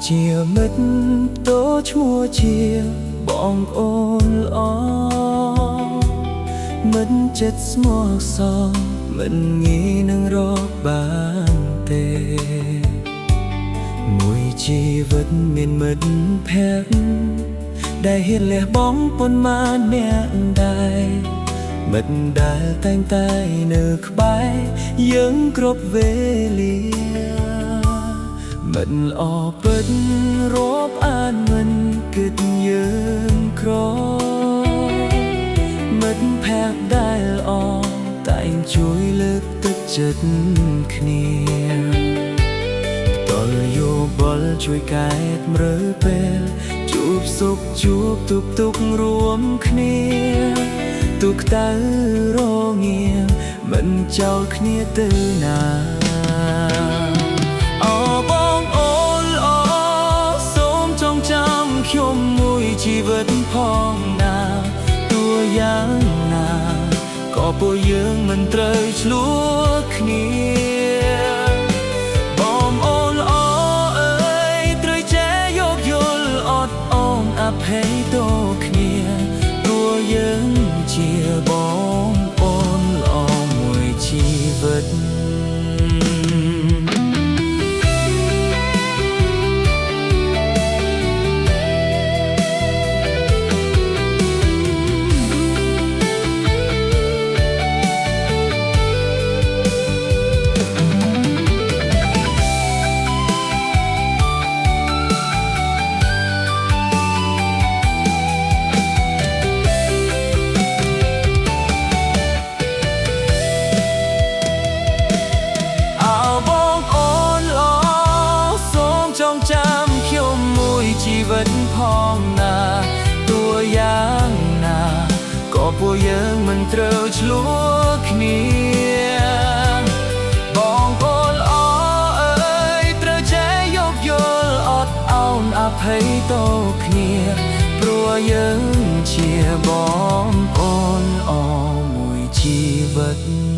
ជាមិត្តតូឈ្មោះជាបងប្អូនល្អមិនចិត្តស្មោះសរមិនងាយនឹងរកបានទេមួយជីវិតមានមិត្តភក្តិដែលហ៊ានលះបង់ប៉ុន្មានអ្នកដែរមិត្តដែលតែងតែនៅក្បែរយើងគ្រប់វេលាមិត្តល្អពិតរាប់អានមិនគិតយើងក្រមិត្តភក្តិដែលល្អតែងជួយលើកទឹកចិត្តគ្នាតលយោបល់ជួយកែតម្រើពេលជួបសុខជួបទុករួមគ្នាទុកតៅរងាមិនចោលគ្នាទៅណាបងអូនល្អសូមចងចាំខ្ញុំមួយជីវិតផងណាតួយ៉ាងណាក៏ពួកយើងមិនត្រូវឆ្លោះគ្នាបងអូនល្អអើយត្រូវចេះយោគយល់អត់អូនអភ័យទោគ្នាព្រោះយើងជាបងអូនល្អមួយជីវិតជីវិតផងណាតួយ៉ាងណាក៏ពួកយើងមិនត្រូវឆ្លោះគ្នាបងប្អូនល្អអើយត្រូវចេះយោគយល់អត់ឱនអភ័យទោគ្នាព្រោះយើងជាបងប្អូនល្អមួយជីវិត